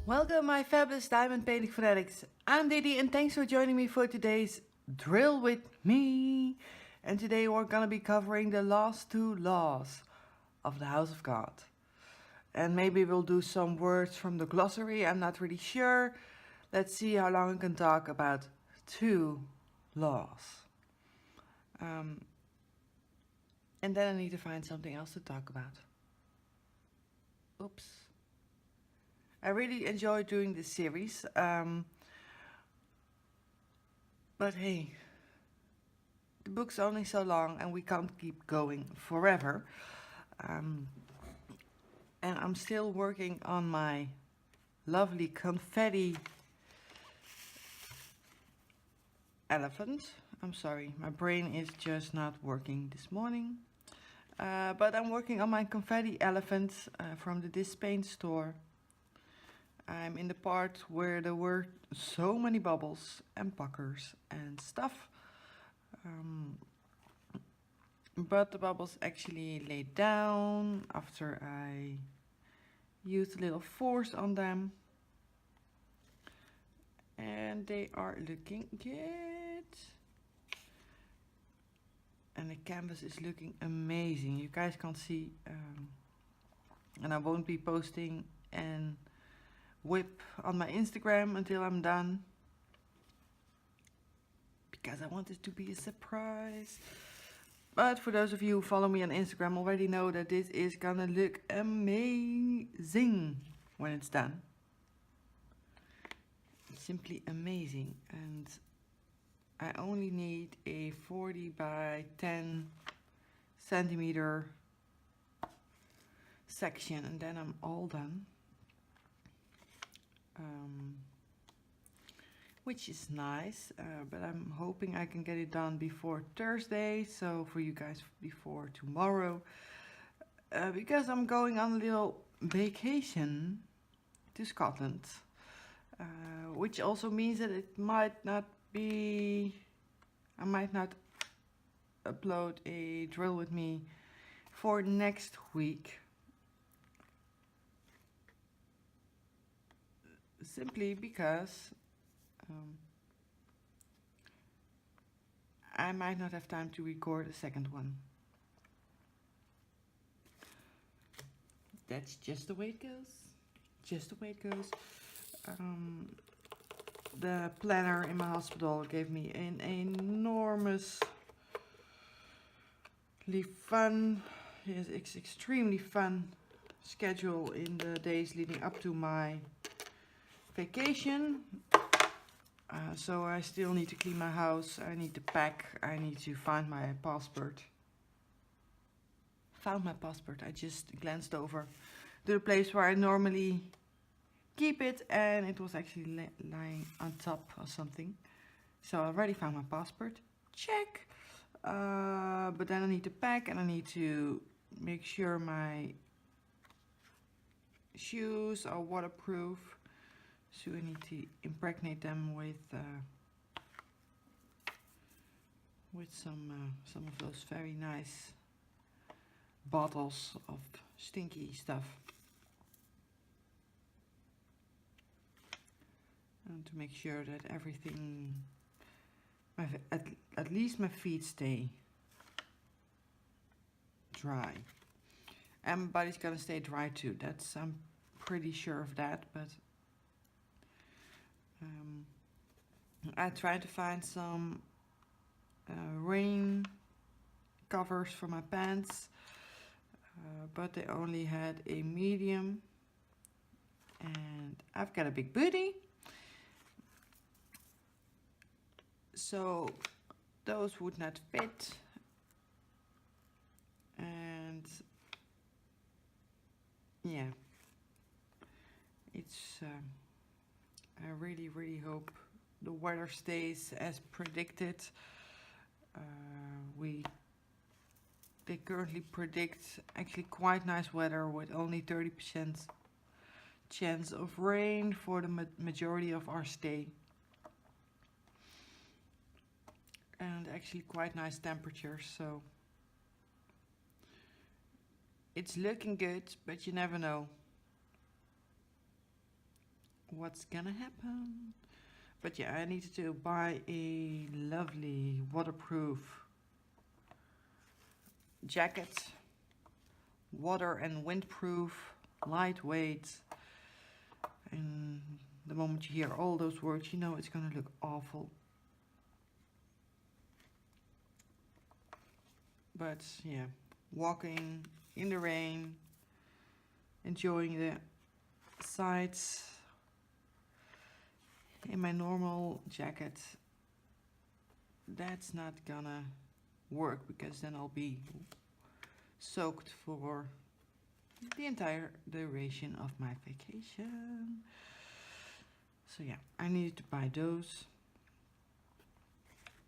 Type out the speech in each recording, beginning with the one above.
Welcome, my fabulous diamond painting fanatics. I'm DiDi, and thanks for joining me for today's drill with me. And today we're gonna be covering the last 2 laws of the House of God. And maybe we'll do some words from the glossary, I'm not really sure. Let's see how long I can talk about 2 laws. And then I need to find something else to talk about. Oops. I really enjoy doing this series, but hey, the book's only so long and we can't keep going forever. And I'm still working on my lovely confetti elephant. I'm sorry, my brain is just not working this morning. But I'm working on my confetti elephant from the Dispaint store. I'm in the part where there were so many bubbles and puckers and stuff. But the bubbles actually laid down after I used a little force on them. And they are looking good. And the canvas is looking amazing. You guys can't see. And I won't be posting and whip on my Instagram until I'm done, because I want this to be a surprise. But for those of you who follow me on Instagram already know that this is gonna look amazing when it's done. It's simply amazing. And I only need a 40 by 10 centimeter section and then I'm all done. Which is nice, but I'm hoping I can get it done before Thursday, so for you guys before tomorrow, because I'm going on a little vacation to Scotland, which also means that it might not be, I might not upload a drill with me for next week. Simply because I might not have time to record a second one. That's just the way it goes. Just the way it goes. The planner in my hospital gave me an enormously fun, yes, it's extremely fun schedule in the days leading up to my vacation. So I still need to clean my house, I need to pack, I need to find my passport. Found my passport, I just glanced over to the place where I normally keep it and it was actually lying on top of something. So I already found my passport, check. But then I need to pack and I need to make sure my shoes are waterproof. So I need to impregnate them with some of those very nice bottles of stinky stuff, and to make sure that everything, at least my feet stay dry, and my body's gonna stay dry too. That's, I'm pretty sure of that, but. I tried to find some rain covers for my pants, but they only had a medium, and I've got a big booty, so those would not fit. And yeah, it's I really hope the weather stays as predicted. They currently predict actually quite nice weather with only 30% chance of rain for the majority of our stay. And actually quite nice temperatures, so It's looking good, but you never know what's gonna happen. But yeah, I needed to buy a lovely waterproof jacket, water and windproof, lightweight. And the moment you hear all those words, you know it's gonna look awful. But yeah, walking in the rain, enjoying the sights in my normal jacket, that's not gonna work, because then I'll be soaked for the entire duration of my vacation. So yeah, I needed to buy those.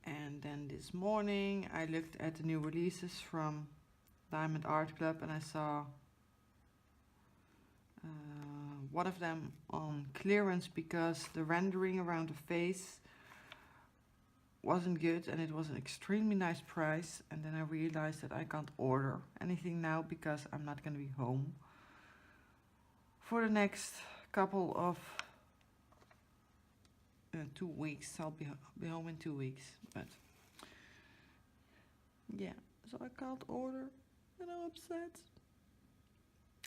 And then this morning I looked at the new releases from Diamond Art Club, and I saw one of them on clearance because the rendering around the face wasn't good and it was an extremely nice price. And then I realized that I can't order anything now because I'm not going to be home for the next couple of 2 weeks. I'll be home in 2 weeks, but yeah, so I can't order and I'm upset.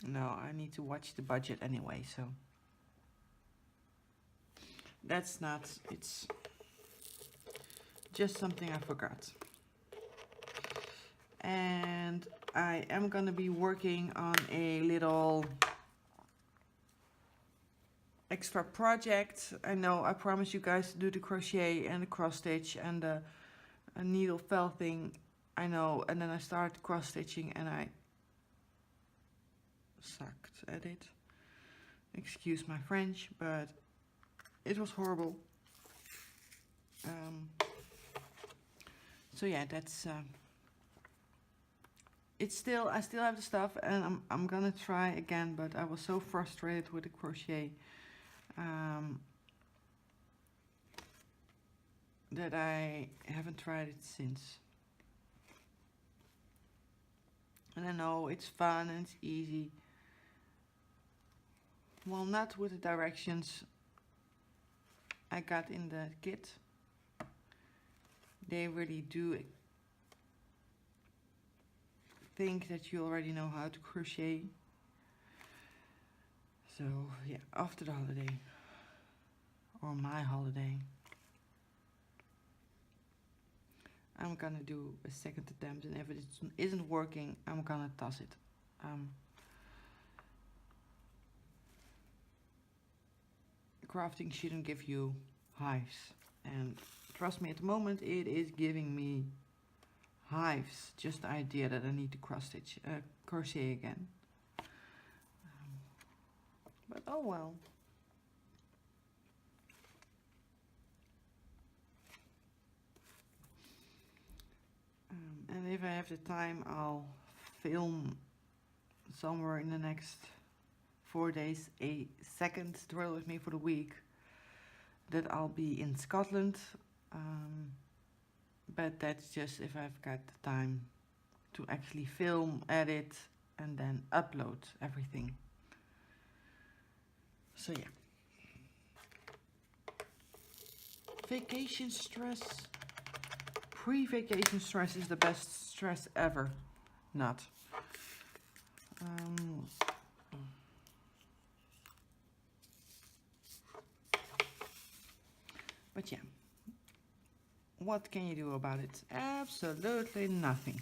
No, I need to watch the budget anyway, so that's not, it's just something I forgot. And I am gonna be working on a little extra project. I know I promised you guys to do the crochet and the cross stitch and the needle fell thing. I know, and then I started cross stitching and I sucked at it. Excuse my French, but it was horrible. So yeah, that's it's still, I still have the stuff, and I'm gonna try again, but I was so frustrated with the crochet that I haven't tried it since. And I know it's fun and it's easy. Well, not with the directions I got in the kit. They really do think that you already know how to crochet. So yeah, after the holiday, or my holiday, I'm gonna do a second attempt, and if it isn't working, I'm gonna toss it. Crafting shouldn't give you hives, and trust me, at the moment it is giving me hives. Just the idea that I need to cross stitch, crochet again. But oh well. And if I have the time, I'll film somewhere in the next 4 days a second drill with me for the week that I'll be in Scotland. But that's just if I've got the time to actually film, edit, and then upload everything. So yeah. Vacation stress. Pre-vacation stress is the best stress ever. Not. But yeah. What can you do about it? Absolutely nothing.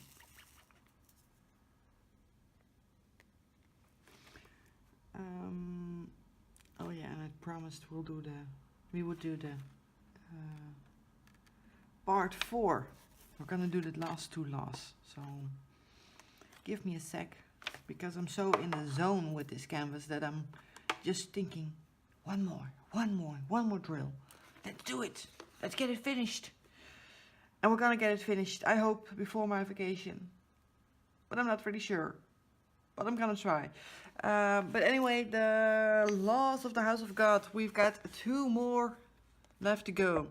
Oh yeah, and I promised we would do the part 4. We're gonna do the last 2 laws. So give me a sec, because I'm so in the zone with this canvas that I'm just thinking, one more drill. Let's do it. Let's get it finished. And we're gonna get it finished, I hope, before my vacation. But I'm not really sure. But I'm gonna try. But anyway, the laws of the house of God. We've got 2 more left to go.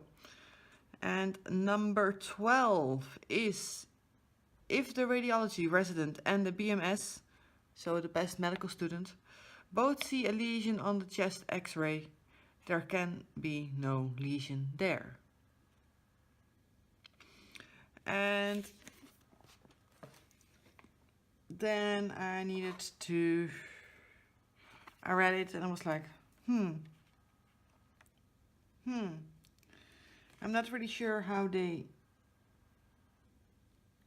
And number 12 is, if the radiology resident and the BMS so the best medical student, both see a lesion on the chest x-ray. There can be no lesion there. And then I read it and I was like, I'm not really sure how they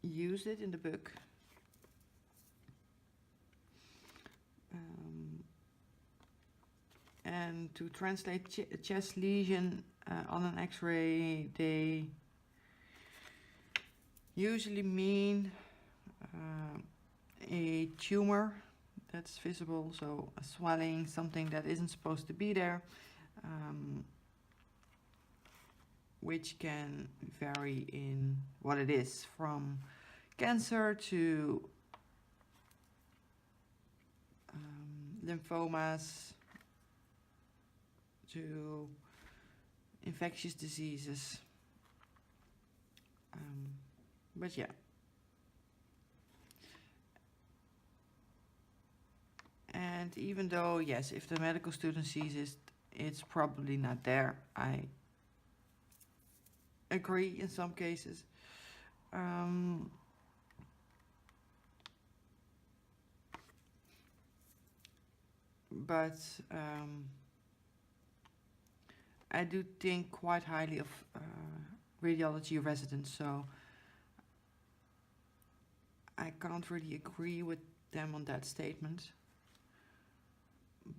use it in the book. And to translate chest lesion on an x-ray, they usually mean a tumor that's visible, so a swelling, something that isn't supposed to be there, which can vary in what it is, from cancer to lymphomas to infectious diseases. But yeah. And even though, yes, if the medical student sees it, it's probably not there. I agree in some cases. But I do think quite highly of radiology residents, so I can't really agree with them on that statement.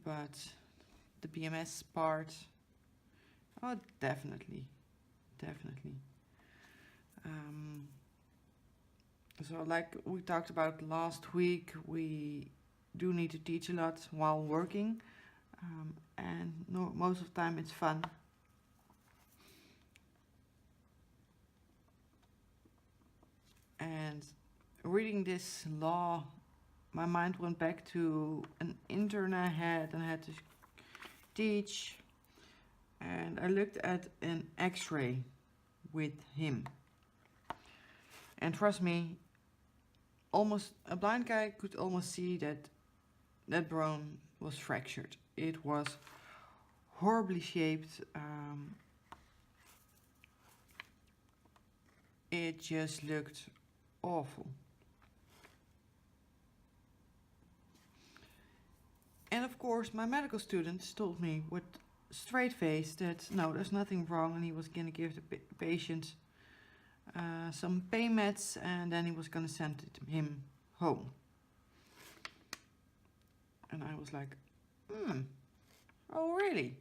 But the BMS part, oh, definitely. So like we talked about last week, we do need to teach a lot while working, and most of the time it's fun. And reading this law, my mind went back to an intern I had and I had to teach, and I looked at an x-ray with him, and trust me, almost a blind guy could almost see that bone was fractured. It was horribly shaped. It just looked awful. And of course, my medical students told me with straight face that no, there's nothing wrong, and he was going to give the patient some pain meds, and then he was going to send him home. And I was like, oh really?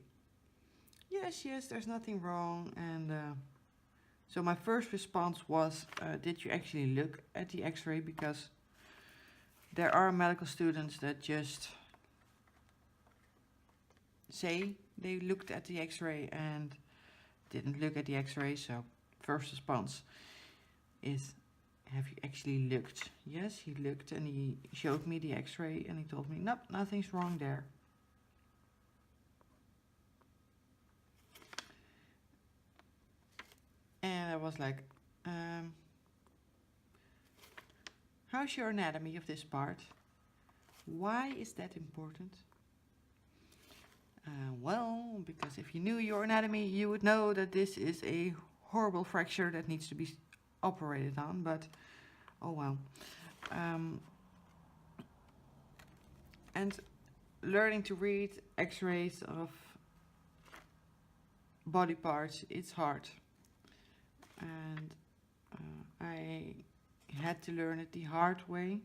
Yes, there's nothing wrong. And so my first response was, did you actually look at the x-ray? Because there are medical students that just say they looked at the x-ray and didn't look at the x-ray. So first response is, have you actually looked? Yes, he looked and he showed me the x-ray and he told me, nope, nothing's wrong there. And I was like, how's your anatomy of this part? Why is that important? Well, because if you knew your anatomy, you would know that this is a horrible fracture that needs to be operated on, but oh well. And learning to read x-rays of body parts, it's hard. And I had to learn it the hard way.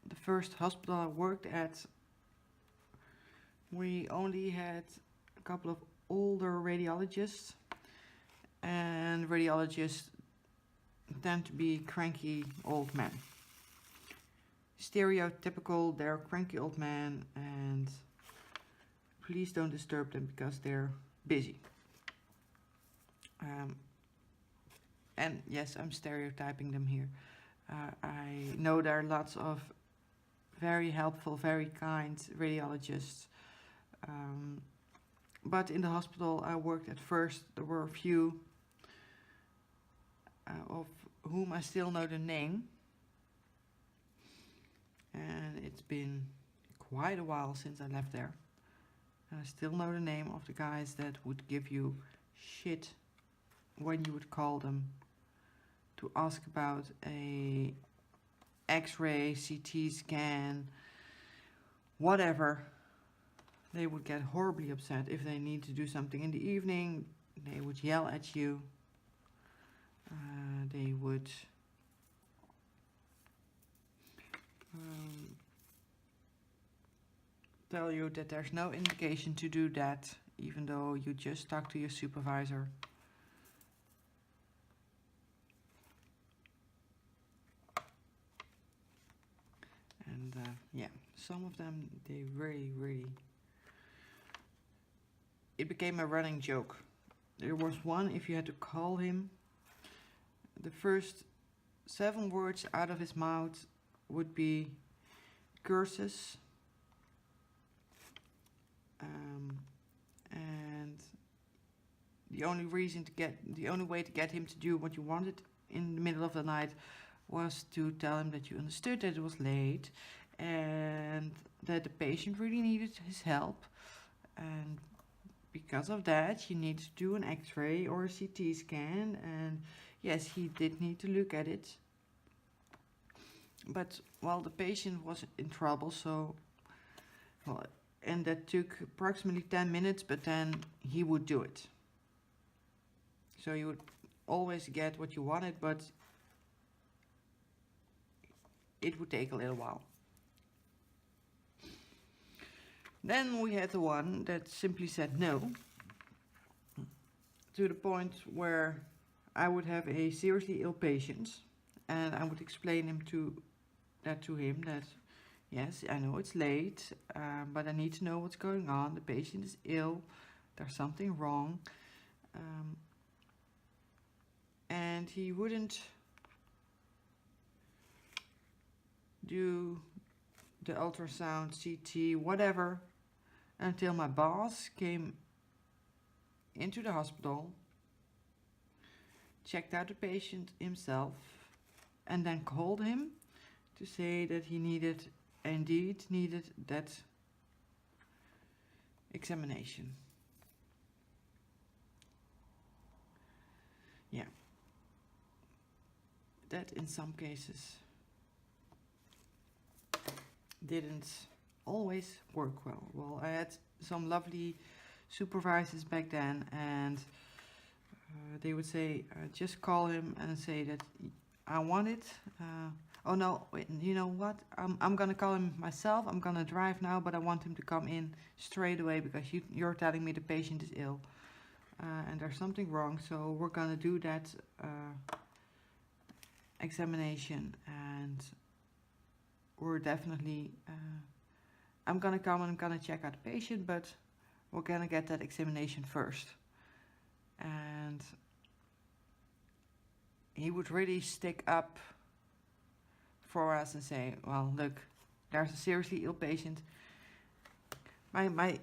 The first hospital I worked at, we only had a couple of older radiologists, and radiologists tend to be cranky old men. Stereotypical, they're cranky old men, and please don't disturb them because they're busy. And yes, I'm stereotyping them here. I know there are lots of very helpful, very kind radiologists. But in the hospital I worked at first, there were a few of whom I still know the name. and it's been quite a while since I left there. And I still know the name of the guys that would give you shit when you would call them to ask about a X-ray, CT scan, whatever. They would get horribly upset if they need to do something in the evening. They would yell at you. They would tell you that there's no indication to do that, even though you just talked to your supervisor. And yeah, some of them, they really, it became a running joke. There was one, if you had to call him, the first 7 words out of his mouth would be curses, and the only way to get him to do what you wanted in the middle of the night was to tell him that you understood that it was late and that the patient really needed his help, and because of that you need to do an X-ray or a CT scan. And yes, he did need to look at it, but well, the patient was in trouble, so well, and that took approximately 10 minutes, but then he would do it. So you would always get what you wanted, but it would take a little while. Then we had the one that simply said no, to the point where I would have a seriously ill patient, and I would explain to him that yes, I know it's late, but I need to know what's going on. The patient is ill, there's something wrong, and he wouldn't do the ultrasound, CT, whatever, until my boss came into the hospital, checked out the patient himself, and then called him to say that he indeed needed that examination. Yeah, that in some cases didn't always work well. Well, I had some lovely supervisors back then, and they would say, just call him and say that I want it. Oh no, wait, you know what? I'm gonna call him myself. I'm gonna drive now, but I want him to come in straight away because you're telling me the patient is ill and there's something wrong. So we're gonna do that examination, and we're definitely. I'm gonna come and I'm gonna check out the patient, but we're gonna get that examination first. And he would really stick up for us and say, well, look, there's a seriously ill patient. My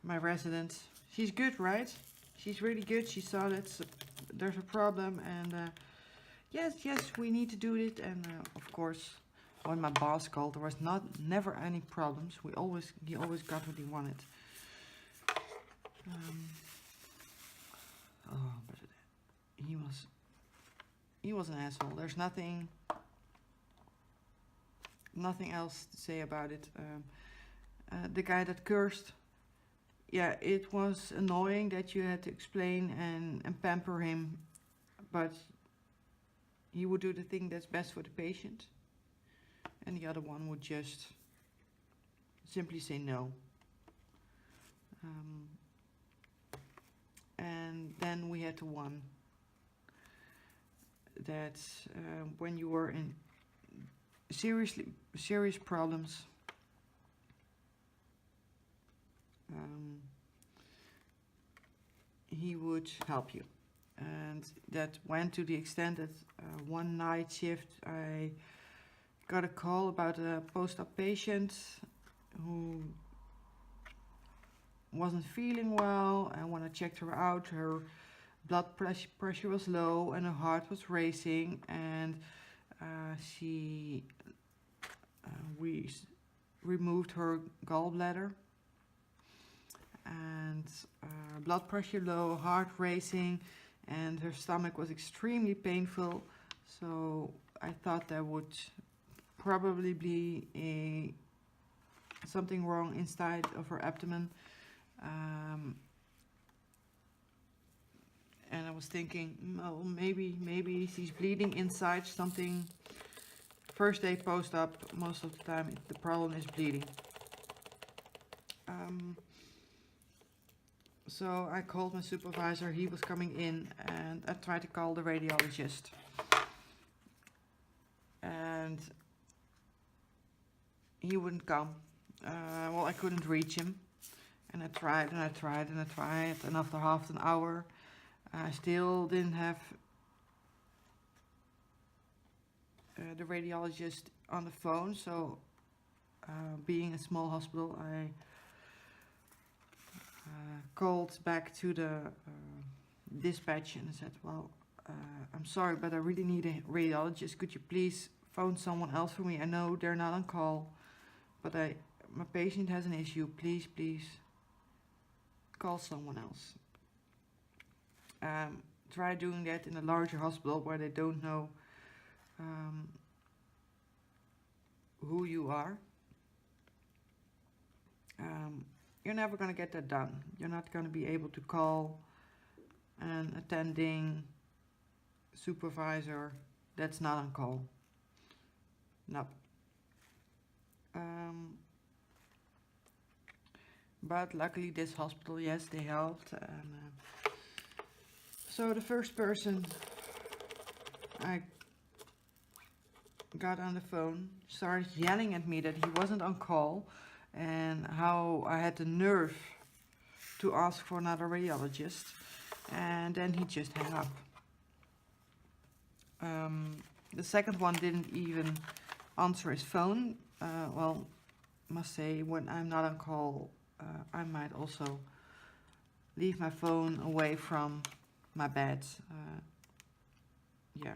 resident, she's good, right? She's really good. She saw that there's a problem, and yes, we need to do it. And of course, when my boss called, there was never any problems. He always got what he wanted. Oh, but he was an asshole. There's nothing else to say about it. The guy that cursed, yeah, it was annoying that you had to explain and pamper him, but he would do the thing that's best for the patient, and the other one would just simply say no. And then we had the one that when you were in serious problems, he would help you, and that went to the extent that one night shift I got a call about a post-op patient who wasn't feeling well, and when I checked her out, her blood pressure was low and her heart was racing, and she we removed her gallbladder, and blood pressure low, heart racing, and her stomach was extremely painful. So I thought there would probably be something wrong inside of her abdomen. And I was thinking, well, maybe she's bleeding inside something. First day post-op, most of the time the problem is bleeding. So I called my supervisor, he was coming in, and I tried to call the radiologist. And he wouldn't come. Well, I couldn't reach him. And I tried and I tried and I tried, and after half an hour, I still didn't have the radiologist on the phone. So, being a small hospital, I called back to the dispatch and I said, well, I'm sorry, but I really need a radiologist. Could you please phone someone else for me? I know they're not on call, but my patient has an issue. Please call someone else. Try doing that in a larger hospital where they don't know who you are. You're never going to get that done. You're not going to be able to call an attending supervisor that's not on call. Nope. But luckily this hospital, yes, they helped. And, so the first person I got on the phone started yelling at me that he wasn't on call and how I had the nerve to ask for another radiologist, and then he just hung up. The second one didn't even answer his phone. Well, must say, when I'm not on call, I might also leave my phone away from my bed. Yeah,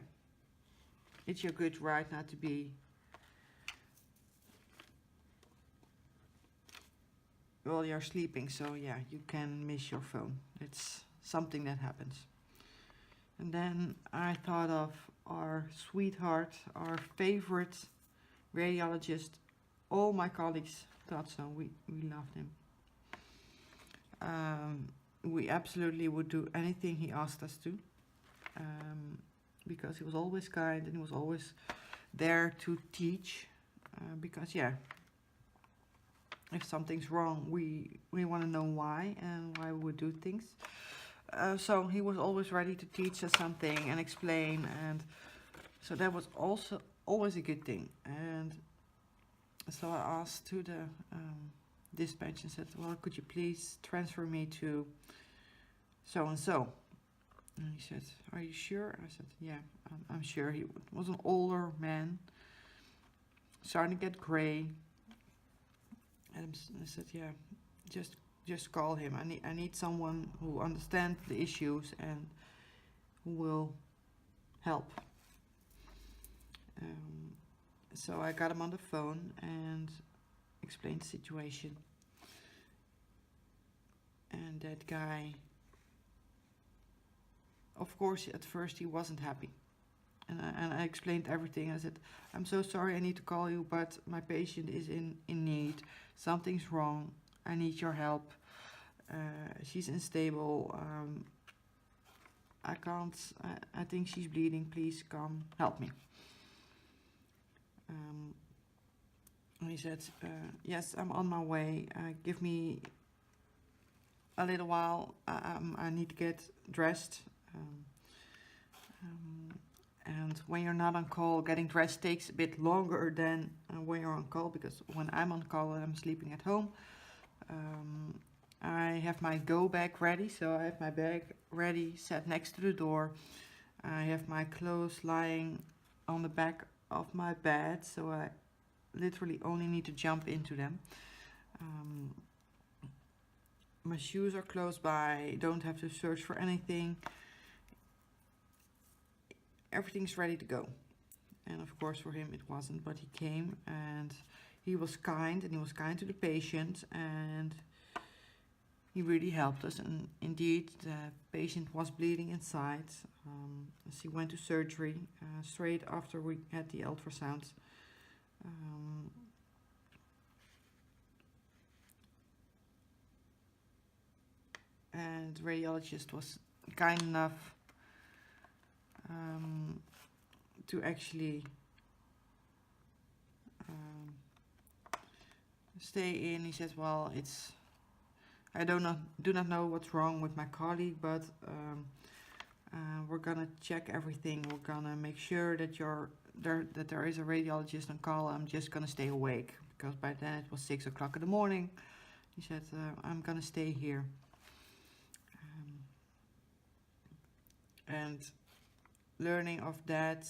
it's your good right not to be while you're sleeping, so yeah, you can miss your phone. It's something that happens. And then I thought of our sweetheart, our favorite radiologist. All my colleagues thought so. We loved him. We absolutely would do anything he asked us to, because he was always kind and he was always there to teach, because yeah, if something's wrong, we want to know why and why we would do things. So he was always ready to teach us something and explain, and so that was also always a good thing. And so I asked to the dispatch and said, well, could you please transfer me to so and so? And he said, are you sure? I said, yeah, I'm sure. He was an older man, starting to get gray. And I said, yeah, just call him. I need someone who understands the issues and who will help. So I got him on the phone and explained the situation. And that guy, of course, at first he wasn't happy. And I explained everything. I said, I'm so sorry, I need to call you, but my patient is in need. Something's wrong. I need your help. She's unstable. I can't, I think she's bleeding. Please come help me. And he said, yes, I'm on my way. Give me a little while. I need to get dressed. And when you're not on call, getting dressed takes a bit longer than when you're on call, because when I'm on call and I'm sleeping at home, I have my go bag ready. So I have my bag ready, set next to the door. I have my clothes lying on the back of my bed, so I literally only need to jump into them. My shoes are close by, don't have to search for anything. Everything's ready to go. And Of course, for him it wasn't, but he came and he was kind, and he was kind to the patient, and he really helped us. And indeed, the patient was bleeding inside. As he went to surgery straight after we had the ultrasound. And the radiologist was kind enough to actually stay in. He says, well, I do not know what's wrong with my colleague, but we're gonna check everything. We're gonna make sure that that there is a radiologist on call. I'm just gonna stay awake, because by then it was 6 o'clock in the morning. He said, I'm gonna stay here. And learning of that,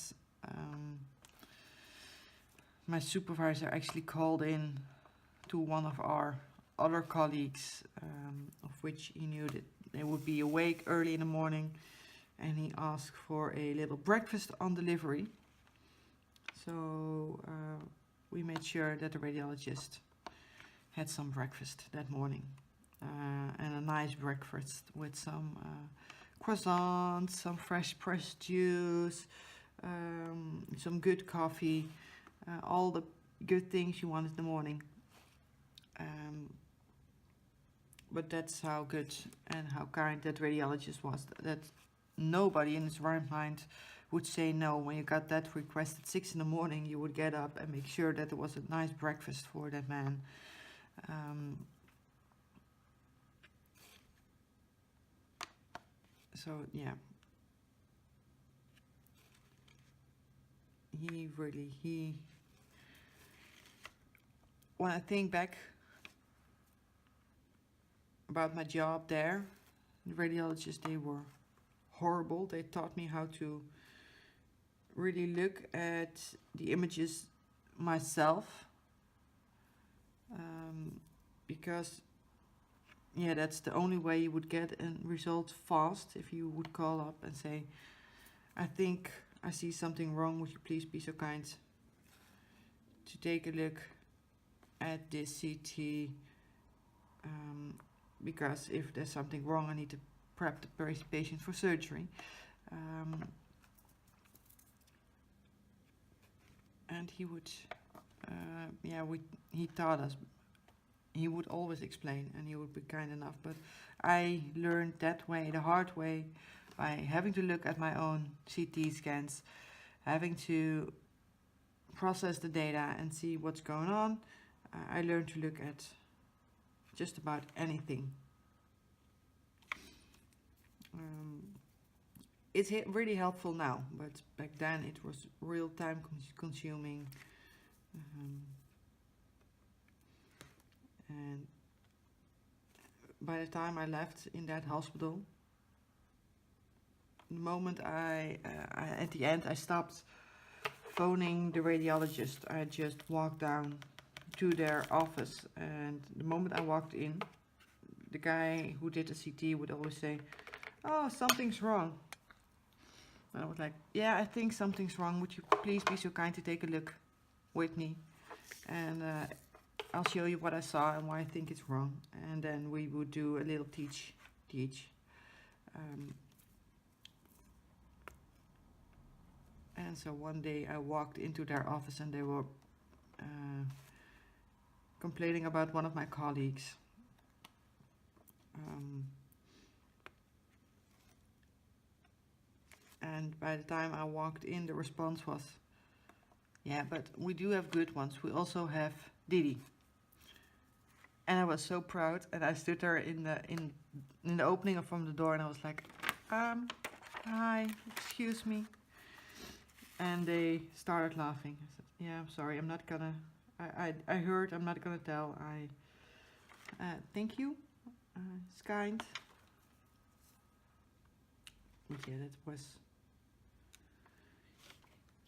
my supervisor actually called in to one of our other colleagues, of which he knew that they would be awake early in the morning, and he asked for a little breakfast on delivery. So we made sure that the radiologist had some breakfast that morning, and a nice breakfast with some croissants, some fresh pressed juice, some good coffee, all the good things you want in the morning. But that's how good and how kind that radiologist was, that nobody in his right mind would say no. When you got that request at 6 in the morning, you would get up and make sure that there was a nice breakfast for that man. So yeah, when I think back about my job there, the radiologists, they were horrible. They taught me how to really look at the images myself, because yeah, that's the only way you would get a result fast. If you would call up and say, I think I see something wrong, would you please be so kind to take a look at this CT, because if there's something wrong, I need to prep the patient for surgery. And he would, he taught us. He would always explain, and he would be kind enough. But I learned that way, the hard way, by having to look at my own CT scans, having to process the data and see what's going on. I learned to look at just about anything. It's really helpful now, but back then it was real time consuming. And by the time I left in that hospital, the moment at the end, I stopped phoning the radiologist. I just walked down to their office, and the moment I walked in, the guy who did the CT would always say, oh, something's wrong. And I was like, yeah, I think something's wrong. Would you please be so kind to take a look with me? And I'll show you what I saw and why I think it's wrong. And then we would do a little teach. And so one day I walked into their office, and they were complaining about one of my colleagues. And by the time I walked in, the response was, yeah, but we do have good ones. We also have DiDi. And I was so proud, and I stood there in the opening from the door, and I was like, hi, excuse me. And they started laughing. I said, yeah, I'm sorry, I'm not gonna, I heard, I'm not gonna tell. Thank you, it's kind. But yeah,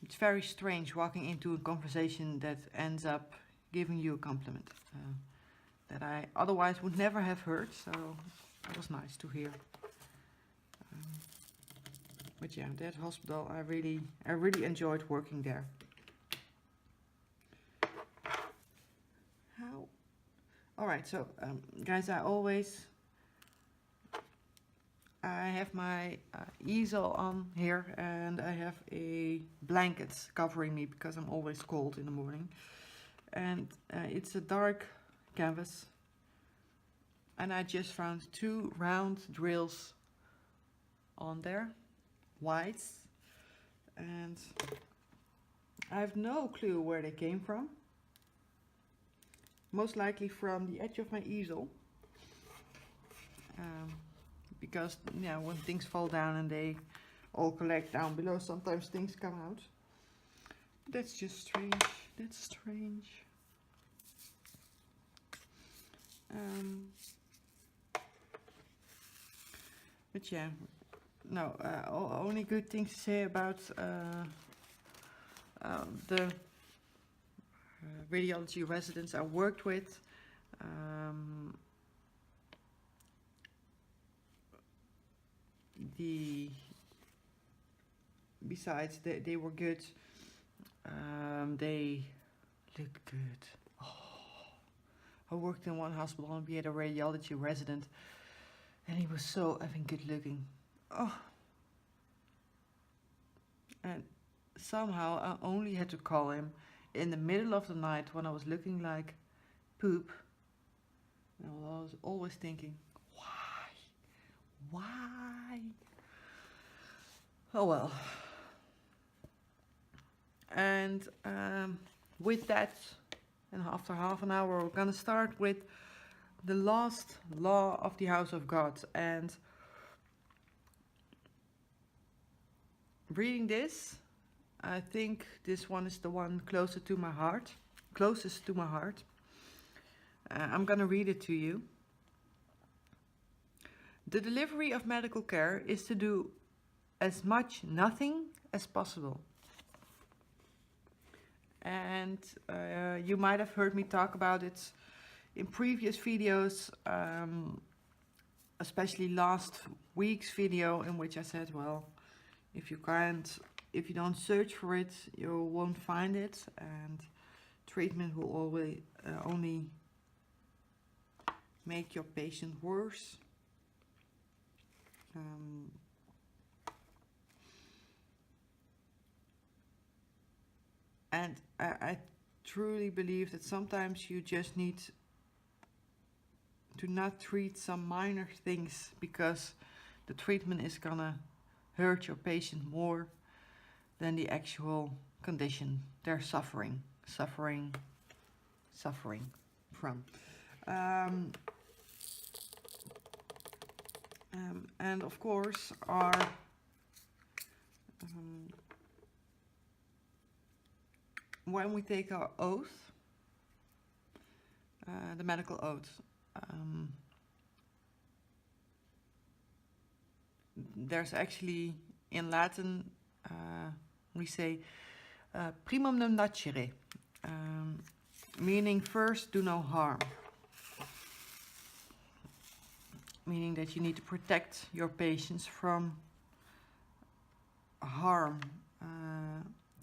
it's very strange walking into a conversation that ends up giving you a compliment that I otherwise would never have heard, so it was nice to hear. But yeah, that hospital, I really enjoyed working there. Alright, so guys, I have my easel on here, and I have a blanket covering me because I'm always cold in the morning. And it's a dark canvas, and I just found 2 round drills on there, whites, and I have no clue where they came from. Most likely from the edge of my easel, because yeah, when things fall down and they all collect down below, sometimes things come out. That's just strange. That's strange. But yeah, no, only good things to say about the radiology residents I worked with. Besides they were good, they looked good. I worked in one hospital and we had a radiology resident, and he was so effing good looking. Oh, and somehow I only had to call him in the middle of the night when I was looking like poop. And I was always thinking, why? Oh well. And with that, and after half an hour, we're gonna start with the last law of the house of God. And reading this, I think this one is the one closest to my heart. I'm gonna read it to you. The delivery of medical care is to do as much nothing as possible. And you might have heard me talk about it in previous videos, especially last week's video, in which I said, well, if you don't search for it, you won't find it, and treatment will always only make your patient worse. And I truly believe that sometimes you just need to not treat some minor things, because the treatment is gonna hurt your patient more than the actual condition they're suffering from. And of course, when we take our oath, the medical oath, there's actually, in Latin, we say primum non nocere, meaning first do no harm. Meaning that you need to protect your patients from harm,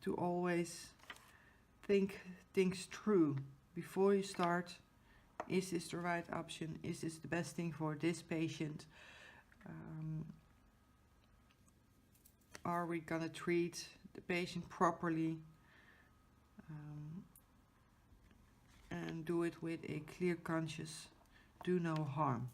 to always think things through before you start. Is this the right option? Is this the best thing for this patient? Are we gonna treat the patient properly, and do it with a clear conscience, do no harm.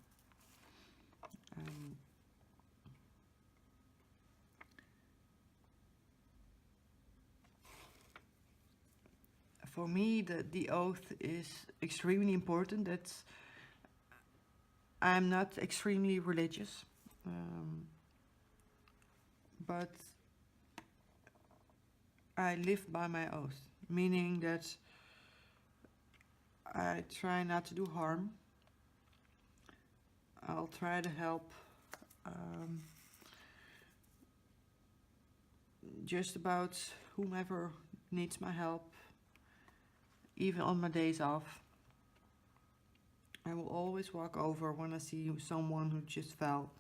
For me, the oath is extremely important. I'm not extremely religious, but I live by my oath, meaning that I try not to do harm. I'll try to help just about whomever needs my help, even on my days off. I will always walk over when I see someone who just fell.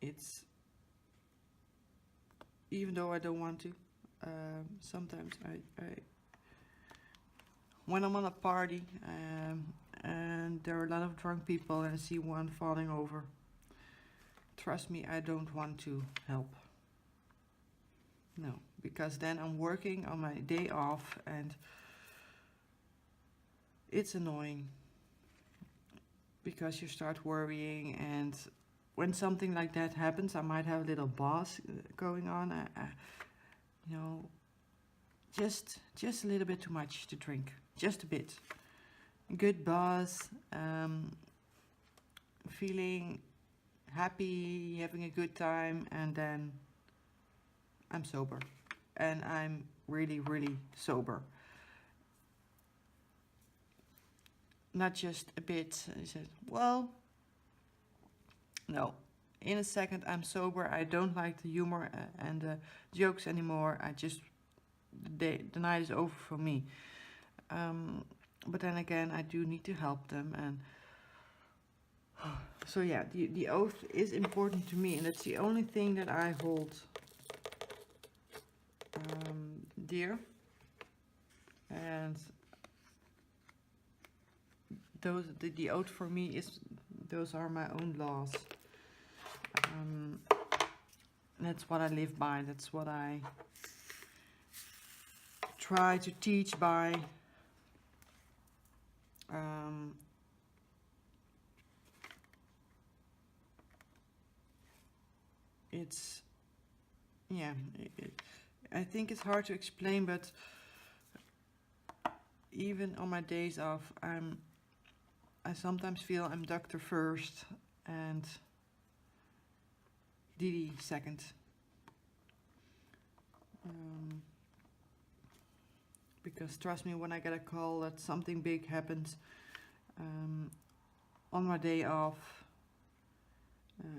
It's, even though I don't want to, sometimes when I'm on a party and there are a lot of drunk people and I see one falling over, trust me, I don't want to help. No, because then I'm working on my day off and it's annoying because you start worrying, and when something like that happens, I might have a little buzz going on. You know, just a little bit too much to drink, just a bit. Good buzz, feeling happy, having a good time, and then I'm sober, and I'm really, really sober. Not just a bit. I said, well, no. In a second, I'm sober. I don't like the humor and the jokes anymore. The night is over for me. But then again, I do need to help them, and so yeah, the oath is important to me, and it's the only thing that I hold dear. And the oath for me is, those are my own laws. That's what I live by. That's what I try to teach by. It's, yeah, I think it's hard to explain, but even on my days off, I sometimes feel I'm doctor first and DiDi second. Because trust me, when I get a call that something big happens on my day off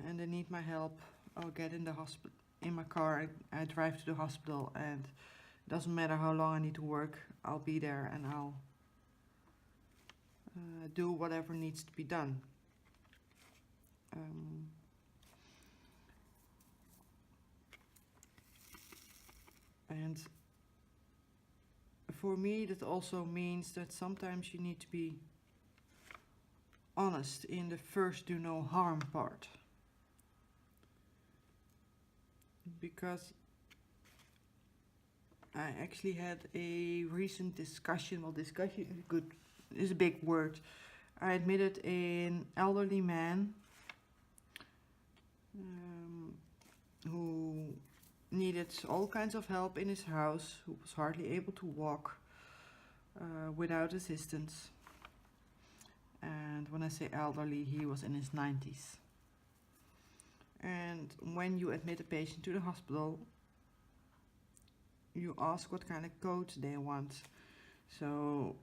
and they need my help, I'll get in the hospital, in my car, I drive to the hospital, and it doesn't matter how long I need to work, I'll be there and I'll do whatever needs to be done. And for me, that also means that sometimes you need to be honest in the first do no harm part. Because I actually had a recent discussion, well, discussion is a big word. I admitted an elderly man who needed all kinds of help in his house, who was hardly able to walk without assistance. And when I say elderly, he was in his 90s. And when you admit a patient to the hospital, you ask what kind of code they want. So,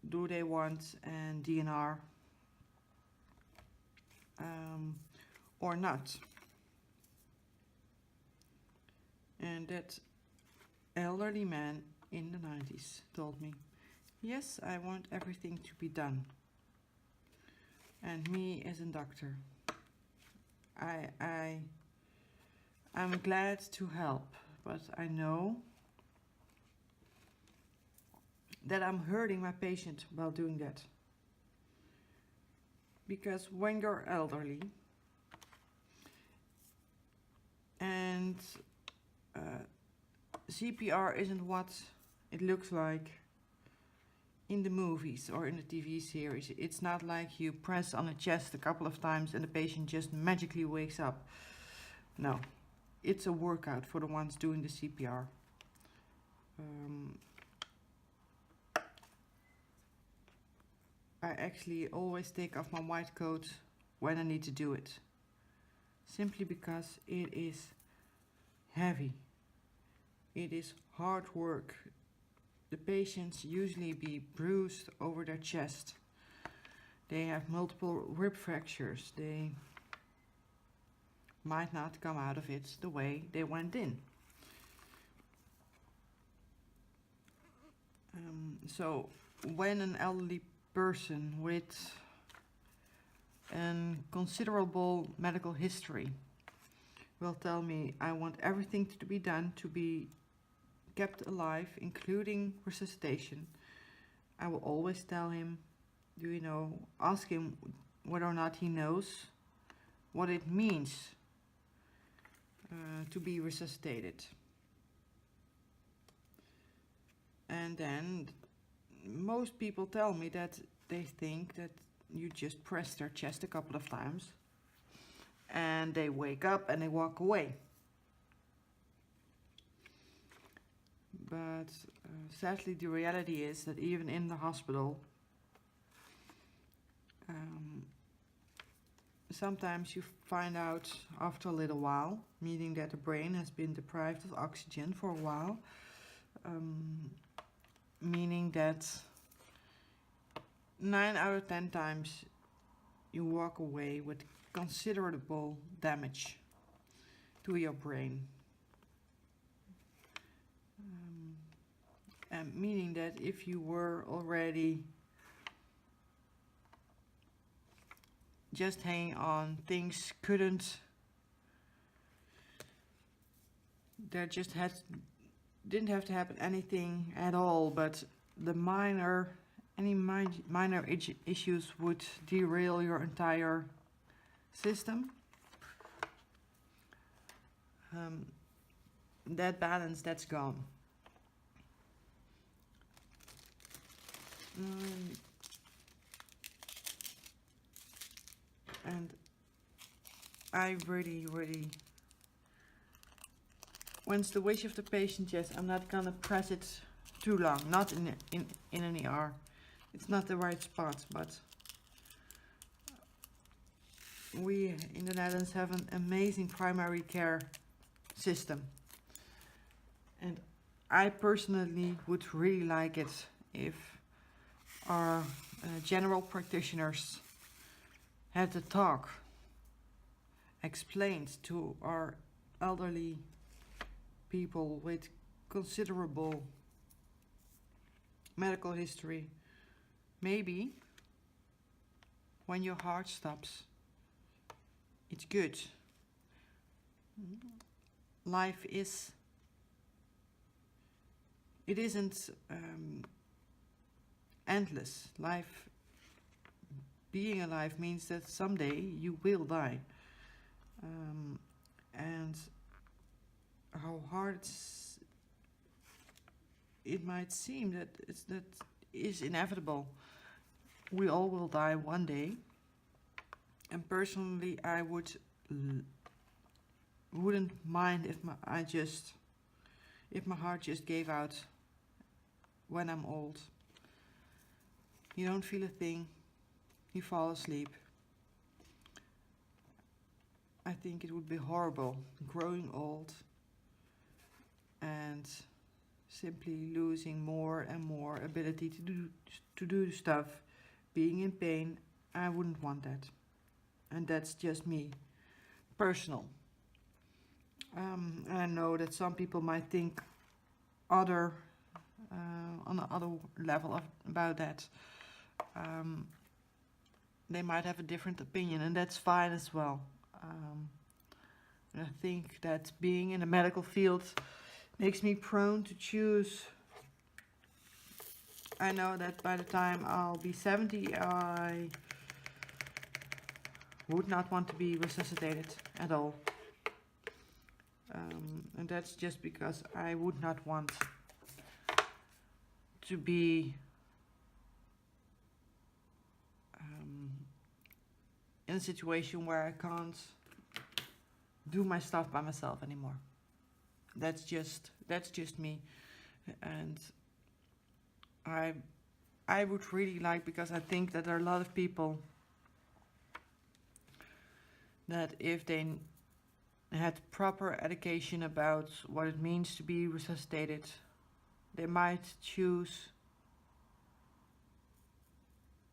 do they want an DNR or not? And that elderly man in the 90s told me, yes, I want everything to be done. And me as a doctor, I'm glad to help, but I know that I'm hurting my patient while doing that. Because when you're elderly and CPR isn't what it looks like in the movies or in the TV series. It's not like you press on the chest a couple of times and the patient just magically wakes up. No, it's a workout for the ones doing the CPR. I actually always take off my white coat when I need to do it. Simply because it is heavy. It is hard work. The patients usually be bruised over their chest. They have multiple rib fractures. They might not come out of it the way they went in. So when an elderly person with a considerable medical history will tell me, I want everything to be done to be kept alive, including resuscitation, I will always tell him, ask him whether or not he knows what it means to be resuscitated. And then most people tell me that they think that you just press their chest a couple of times and they wake up and they walk away. But sadly the reality is that even in the hospital, sometimes you find out after a little while, meaning that the brain has been deprived of oxygen for a while, meaning that 9 out of 10 times you walk away with considerable damage to your brain. And meaning that if you were already just hanging on, things didn't have to happen anything at all, but the minor issues would derail your entire system. That balance, that's gone. And I really, when it's the wish of the patient, yes, I'm not gonna press it too long, not in an ER. It's not the right spot, but we in the Netherlands have an amazing primary care system. And I personally would really like it if our general practitioners had the talk explained to our elderly people with considerable medical history. Maybe when your heart stops, it's good. Life isn't endless. Life, being alive means that someday you will die. And how hard it might seem that is inevitable. We all will die one day. And personally, I wouldn't mind if my heart just gave out when I'm old. You don't feel a thing. You fall asleep. I think it would be horrible growing old and simply losing more and more ability to do stuff, being in pain. I wouldn't want that. And that's just me, personal. And I know that some people might think on the other level about that. They might have a different opinion, and that's fine as well. I think that being in the medical field makes me prone to choose. I know that by the time I'll be 70, I would not want to be resuscitated at all. And that's just because I would not want to be in a situation where I can't do my stuff by myself anymore. That's just me. And I would really like, because I think that there are a lot of people that if they had proper education about what it means to be resuscitated, they might choose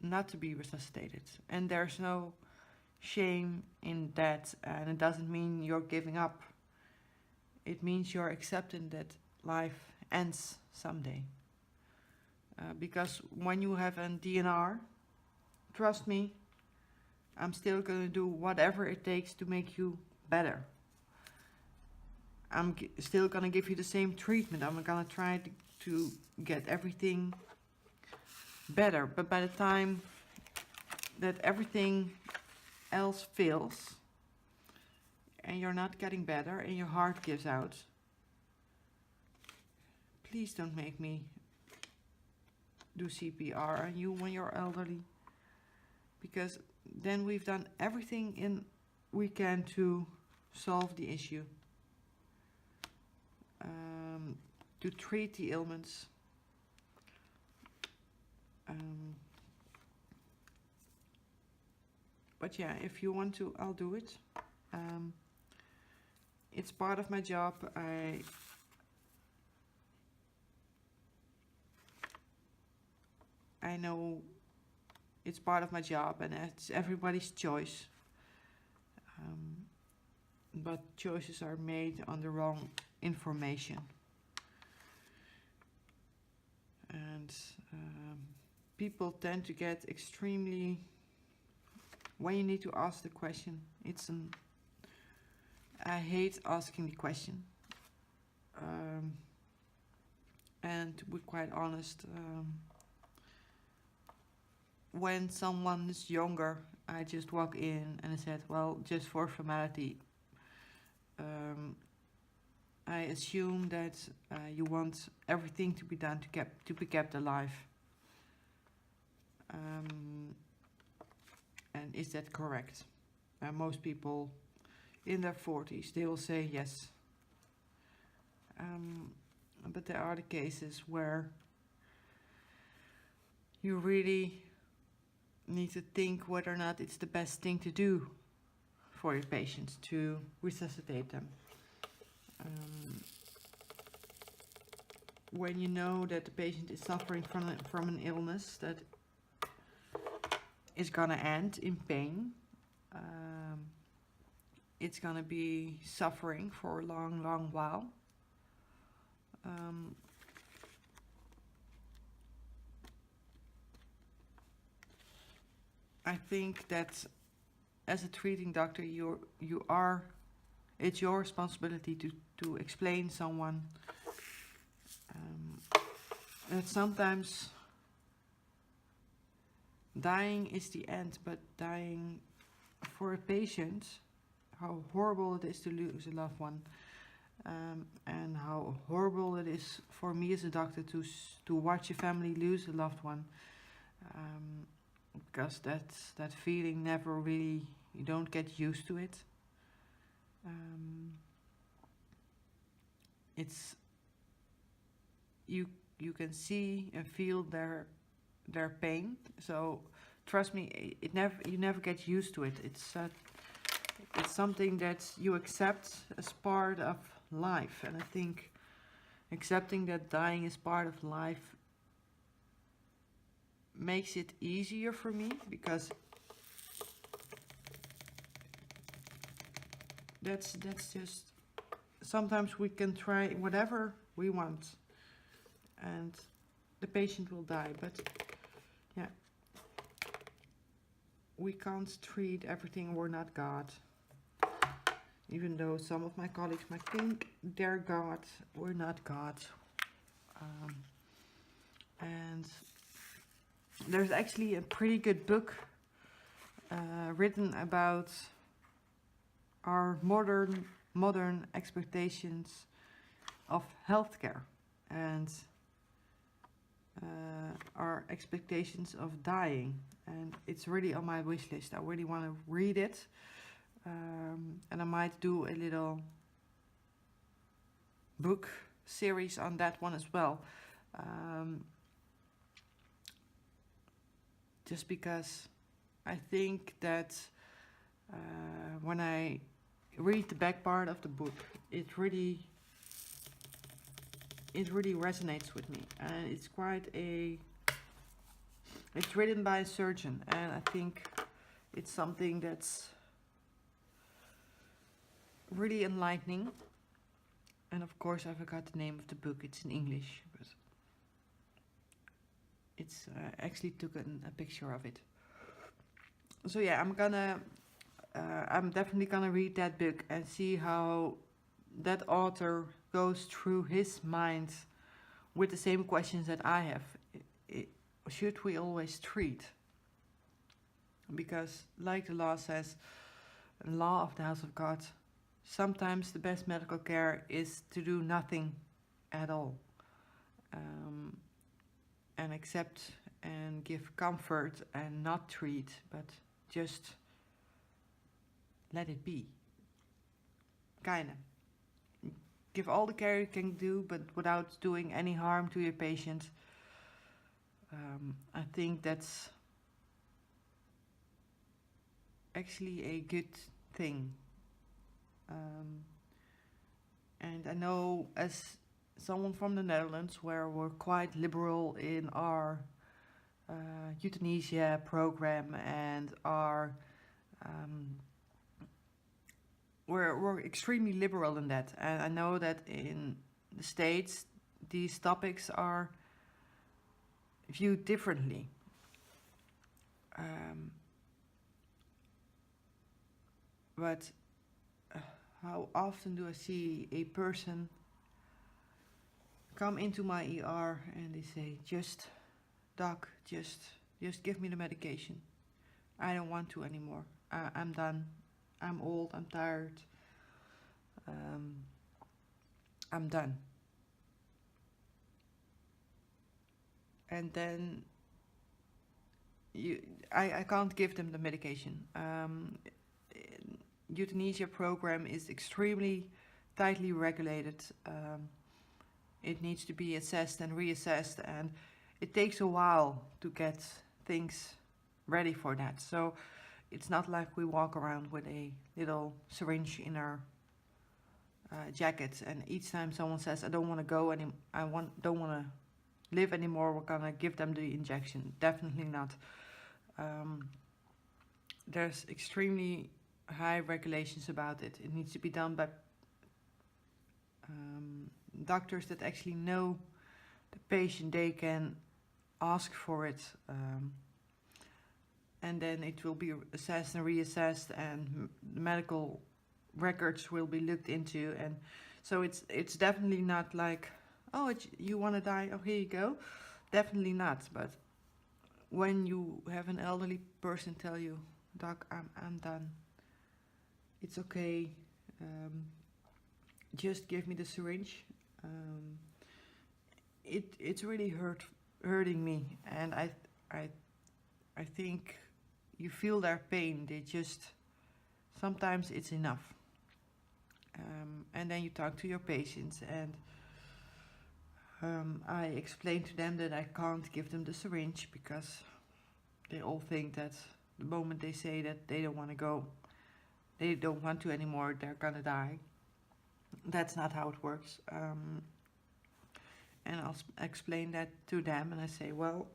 not to be resuscitated. And there's no shame in that, and it doesn't mean you're giving up. It means you're accepting that life ends someday. Because when you have a DNR, trust me, I'm still going to do whatever it takes to make you better. I'm still going to give you the same treatment. I'm going to try to get everything better. But by the time that everything else fails and you're not getting better and your heart gives out, please don't make me do CPR on you when you're elderly, because then we've done everything we can to solve the issue, to treat the ailments. But yeah, if you want to, I'll do it. It's part of my job. I know it's part of my job, and it's everybody's choice. But choices are made on the wrong information. And people tend to get extremely, when you need to ask the question, I hate asking the question. And to be quite honest, when someone is younger, I just walk in and I said, well, just for formality, I assume that you want everything to be done to be kept alive. And is that correct? Most people in their 40s, they will say yes. But there are the cases where you really need to think whether or not it's the best thing to do for your patients to resuscitate them. When you know that the patient is suffering from an illness that is gonna end in pain, it's gonna be suffering for a long, long while. I think that as a treating doctor, it's your responsibility to explain someone that sometimes dying is the end, but dying for a patient, how horrible it is to lose a loved one, and how horrible it is for me as a doctor to watch a family lose a loved one, because that feeling never really, you don't get used to it. It's you can see and feel their pain. So trust me, you never get used to it. It's something that you accept as part of life, and I think accepting that dying is part of life makes it easier for me, because that's just, sometimes we can try whatever we want and the patient will die, but yeah, we can't treat everything. We're not God. Even though some of my colleagues might think they're God, we're not God. And there's actually a pretty good book written about our modern expectations of healthcare and our expectations of dying, and it's really on my wish list. I really want to read it, and I might do a little book series on that one as well, just because I think that when I read the back part of the book, it really resonates with me, and it's written by a surgeon, and I think it's something that's really enlightening. And of course I forgot the name of the book, it's in English, but it's actually took a picture of it. So yeah, I'm definitely gonna read that book and see how that author goes through his mind with the same questions that I have. should we always treat? Because like the law says, the law of the house of God, sometimes the best medical care is to do nothing at all, and accept and give comfort and not treat, but just let it be. Kinda. Give all the care you can do, but without doing any harm to your patient. I think that's actually a good thing. And I know, as someone from the Netherlands, where we're quite liberal in our euthanasia program, and our we're extremely liberal in that. And I know that in the States these topics are viewed differently. But how often do I see a person come into my ER and they say, doc, just give me the medication. I don't want to anymore. I'm done. I'm old. I'm tired. I'm done. And then I can't give them the medication. Euthanasia program is extremely tightly regulated. It needs to be assessed and reassessed, and it takes a while to get things ready for that. So it's not like we walk around with a little syringe in our jacket, and each time someone says, I don't want to go anymore, don't want to live anymore, we're gonna give them the injection. Definitely not. There's extremely high regulations about it. It needs to be done by doctors that actually know the patient. They can ask for it, and then it will be assessed and reassessed, and the medical records will be looked into. And so it's definitely not like, oh, you want to die, oh, here you go. Definitely not. But when you have an elderly person tell you, doc, I'm done, it's okay, just give me the syringe, it's really hurting me. And I think you feel their pain. They just, sometimes it's enough. And then you talk to your patients, and I explain to them that I can't give them the syringe, because they all think that the moment they say that they don't want to go, they don't want to anymore, they're gonna die. That's not how it works. And I'll explain that to them, and I say, well,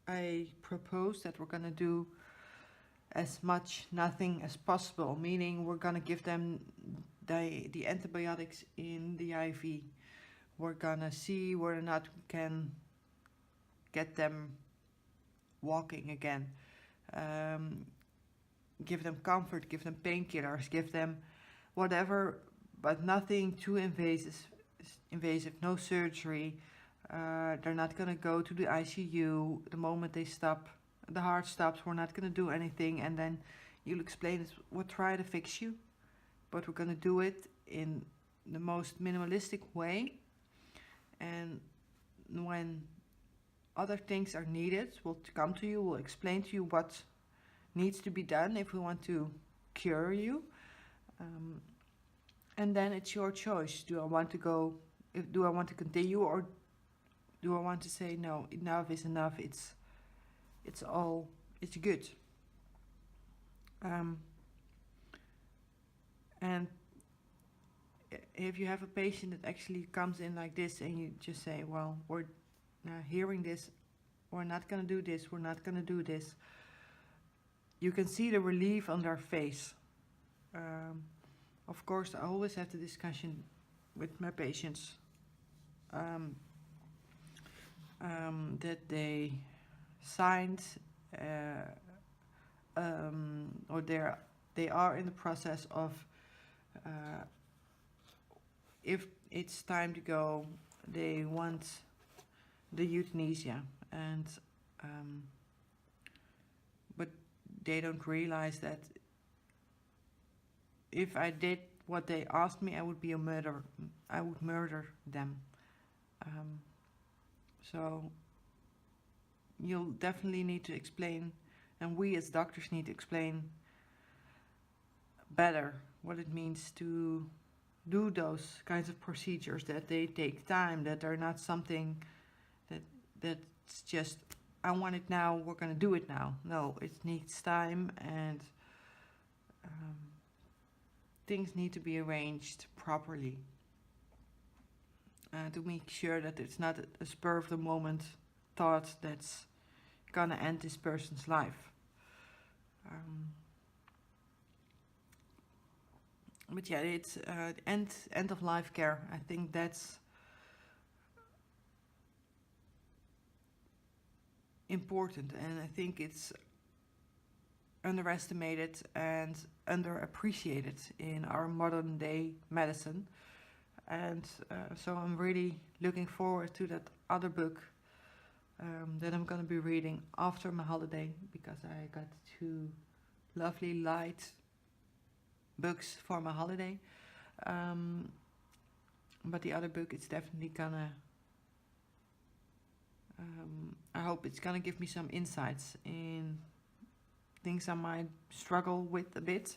I propose that we're gonna do as much nothing as possible, meaning we're gonna give them the antibiotics in the IV. We're gonna see whether or not we can get them walking again. Give them comfort, give them painkillers, give them whatever, but nothing too invasive, no surgery. They're not gonna go to the ICU. The moment they stop, the heart stops, we're not gonna do anything. And then you'll explain, we'll try to fix you, but we're gonna do it in the most minimalistic way. And when other things are needed, we'll come to you, we'll explain to you what needs to be done if we want to cure you. And then it's your choice. Do I want to go, do I want to continue, or do I want to say, no, enough is enough, it's good. And if you have a patient that actually comes in like this, and you just say, well, we're hearing this, we're not going to do this, we're not going to do this, you can see the relief on their face. Of course, I always have the discussion with my patients that they signed, or they are in the process of, if it's time to go, they want the euthanasia. and but they don't realize that if I did what they asked me, I would be a murderer. I would murder them. So you'll definitely need to explain, and we as doctors need to explain better what it means to do those kinds of procedures, that they take time, that they're not something that's just, I want it now, we're going to do it now. No, it needs time, and things need to be arranged properly to make sure that it's not a spur of the moment thought that's gonna end this person's life. But yeah, it's end of life care. I think that's important, and I think it's underestimated and underappreciated in our modern day medicine. And so I'm really looking forward to that other book that I'm going to be reading after my holiday, because I got 2 lovely light books for my holiday. But the other book, it's definitely gonna, I hope it's gonna give me some insights in things I might struggle with a bit.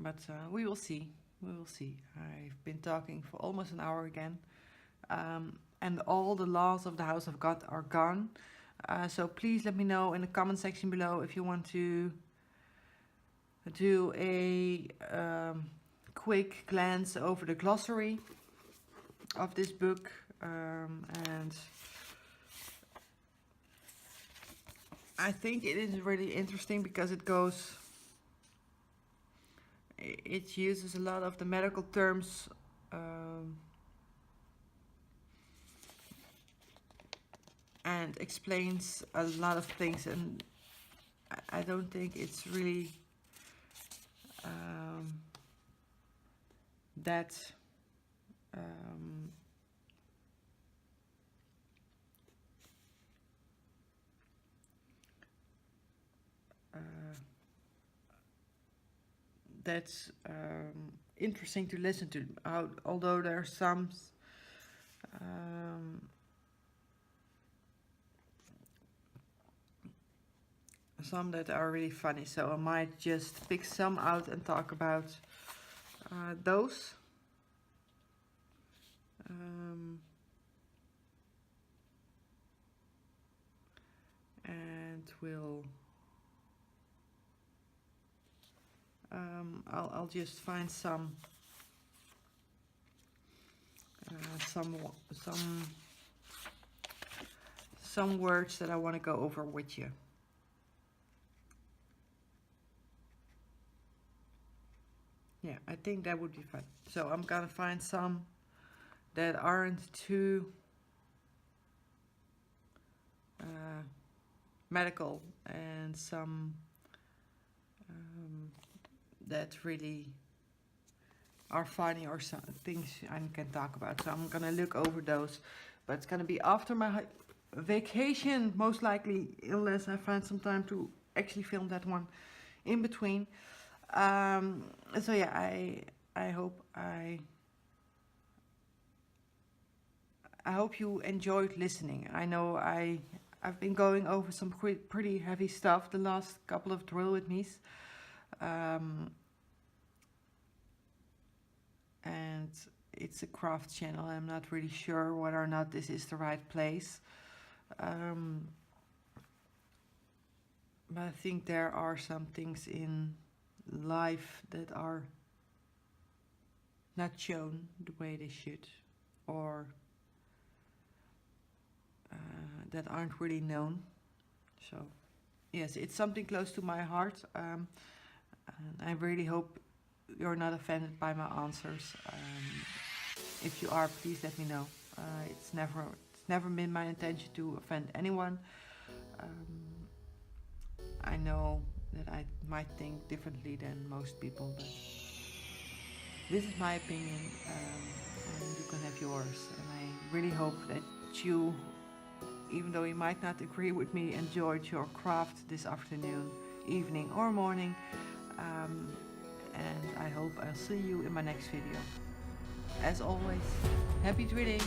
But we will see. We will see. I've been talking for almost an hour again. And all the laws of the House of God are gone. So please let me know in the comment section below if you want to do a quick glance over the glossary of this book. And I think it is really interesting because it uses a lot of the medical terms and explains a lot of things, and I don't think it's really that that's interesting to listen to. Although there are some that are really funny, so I might just pick some out and talk about those. And we'll I'll just find some words that I want to go over with you. Yeah, I think that would be fun. So I'm gonna find some that aren't too medical, and some that really are funny, or some things I can talk about. So I'm gonna look over those, but it's gonna be after my vacation, most likely, unless I find some time to actually film that one in between. So yeah, I hope you enjoyed listening. I know I've been going over some pretty heavy stuff the last couple of Drill With Me's. And it's a craft channel. I'm not really sure whether or not this is the right place. But I think there are some things in life that are not shown the way they should, or that aren't really known. So yes, it's something close to my heart, and I really hope you're not offended by my answers. If you are, please let me know. It's never been my intention to offend anyone. I know that I might think differently than most people, but this is my opinion, and you can have yours. And I really hope that you, even though you might not agree with me, enjoyed your craft this afternoon, evening or morning. And I hope I'll see you in my next video. As always, happy dreiding!